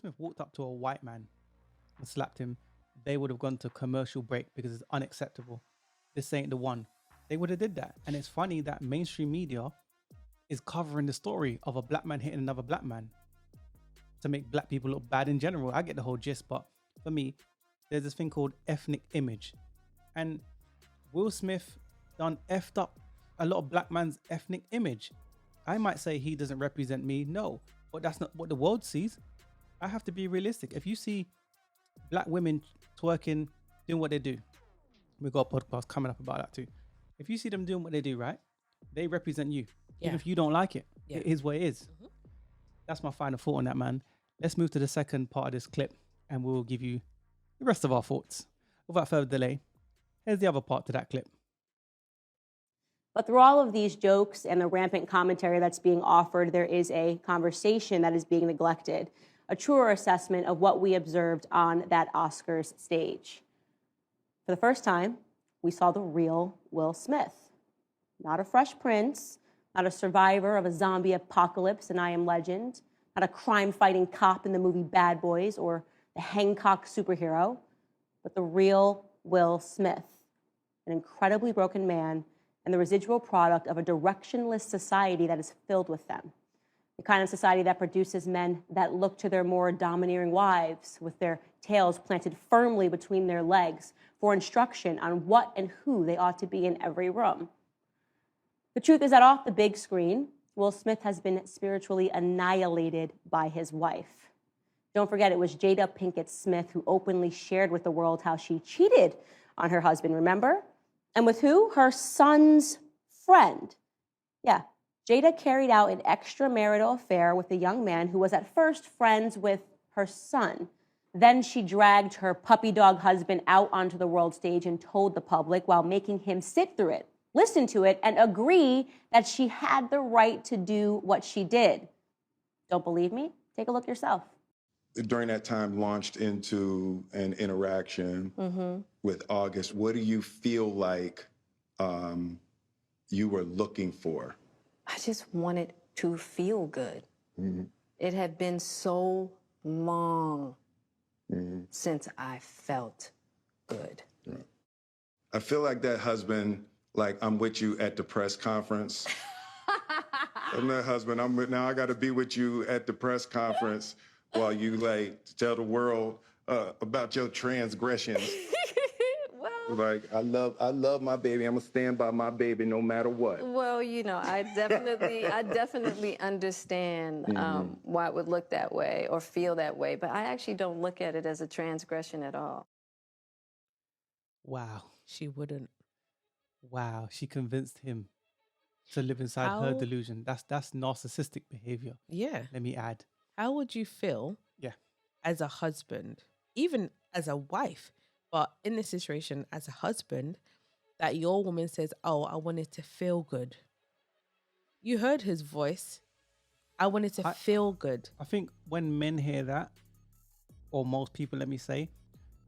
Smith walked up to a white man and slapped him, they would have gone to commercial break because it's unacceptable. This ain't the one. They would have did that. And it's funny that mainstream media is covering the story of a black man hitting another black man to make black people look bad in general. I get the whole gist, but for me, there's this thing called ethnic image. And Will Smith done effed up a lot of black man's ethnic image. I might say he doesn't represent me, no, but that's not what the world sees. I have to be realistic. If you see black women twerking, doing what they do, we got a podcast coming up about that too. If you see them doing what they do, right, they represent you. Even if you don't like it, it is what it is. That's my final thought on that, man. Let's move to the second part of this clip and we'll give you the rest of our thoughts. Without further delay, here's the other part to that clip. But through all of these jokes and the rampant commentary that's being offered, there is a conversation that is being neglected, a truer assessment of what we observed on that Oscars stage. For the first time, we saw the real Will Smith, not a Fresh Prince, not a survivor of a zombie apocalypse in I Am Legend, not a crime-fighting cop in the movie Bad Boys or the Hancock superhero, but the real Will Smith, an incredibly broken man and the residual product of a directionless society that is filled with them. The kind of society that produces men that look to their more domineering wives with their tails planted firmly between their legs for instruction on what and who they ought to be in every room. The truth is that off the big screen, Will Smith has been spiritually annihilated by his wife. Don't forget, it was Jada Pinkett Smith who openly shared with the world how she cheated on her husband, remember? And with who? Her son's friend. Yeah, Jada carried out an extramarital affair with a young man who was at first friends with her son. Then she dragged her puppy dog husband out onto the world stage and told the public while making him sit through it, listen to it, and agree that she had the right to do what she did. Don't believe me? Take a look yourself. During that time, launched into an interaction with August. What do you feel like you were looking for? I just wanted to feel good. It had been so long since I felt good. I feel like that husband, like I'm with you at the press conference. I'm that husband. Now I got to be with you at the press conference while you like tell the world about your transgressions. Well, Like I love my baby. I'm gonna stand by my baby no matter what. well, you know, I definitely understand why it would look that way or feel that way, but I actually don't look at it as a transgression at all. Wow. She wouldn't. Wow. She convinced him to live inside her How- delusion. That's narcissistic behavior. Yeah. Let me add. How would you feel Yeah. as a husband, even as a wife, but in this situation as a husband, that your woman says, oh, I wanted to feel good. You heard his voice. I wanted to feel good. I think when men hear that, or most people, let me say,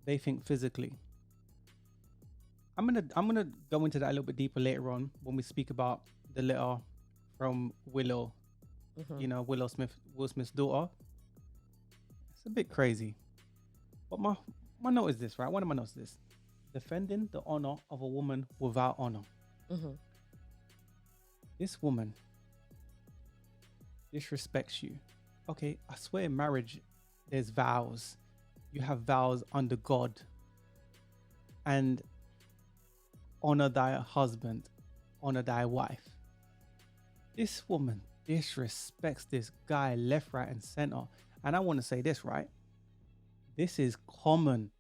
they think physically. I'm gonna go into that a little bit deeper later on when we speak about the letter from Willow. You know, Will Smith's daughter. It's a bit crazy. But my note is this, right? One of my notes is this. Defending the honor of a woman without honor. This woman disrespects you. Okay, I swear in marriage, there's vows. You have vows under God. And honor thy husband, honor thy wife. This woman disrespects this guy left, right, and center. And I want to say this, right? This is common.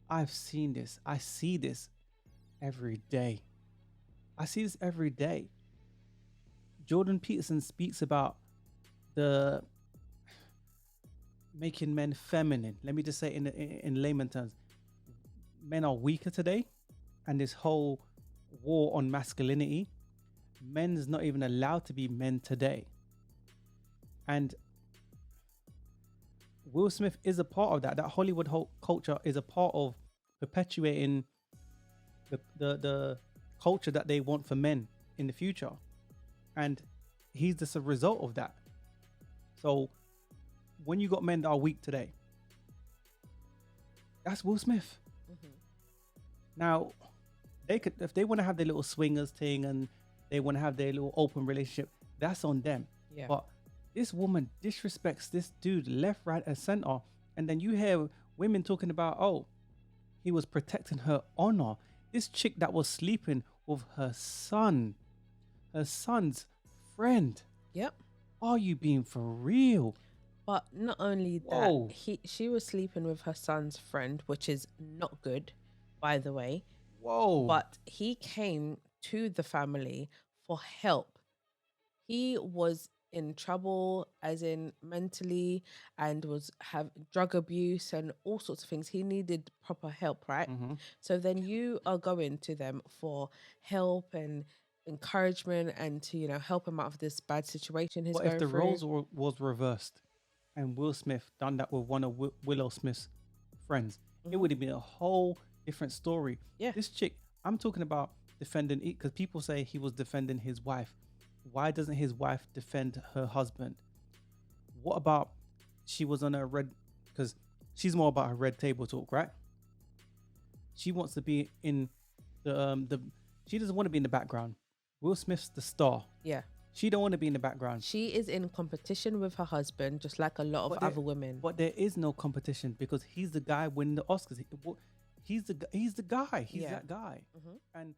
I've seen this. I see this every day. I see this every day. Jordan Peterson speaks about the making men feminine. Let me just say in layman terms, men are weaker today, and this whole war on masculinity, men's not even allowed to be men today. And Will Smith is a part of that. That Hollywood culture is a part of perpetuating the culture that they want for men in the future. And he's just a result of that. So when you got men that are weak today, that's Will Smith. Now, they could, if they want to have their little swingers thing and they want to have their little open relationship, that's on them. Yeah. But this woman disrespects this dude left, right, and center. And then you hear women talking about, oh, he was protecting her honor. This chick that was sleeping with her son's friend. Yep. Are you being for real? But not only Whoa. that, she was sleeping with her son's friend, which is not good, by the way. Whoa. But he came to the family for help. He was in trouble, as in mentally, and was have drug abuse and all sorts of things. He needed proper help, right? So then you are going to them for help and encouragement and to, help him out of this bad situation he's But going if the through. roles was reversed and Will Smith done that with one of Willow Smith's friends, it would have been a whole different story. Yeah. This chick, I'm talking about defending, because people say he was defending his wife. Why doesn't his wife defend her husband? What about she was on a red, because she's more about her red table talk, right? She wants to be in she doesn't want to be in the background. Will Smith's the star. Yeah. She don't want to be in the background. She is in competition with her husband, just like a lot of other women. But there is no competition because he's the guy winning the Oscars. He's the guy. He's Yeah. that guy. And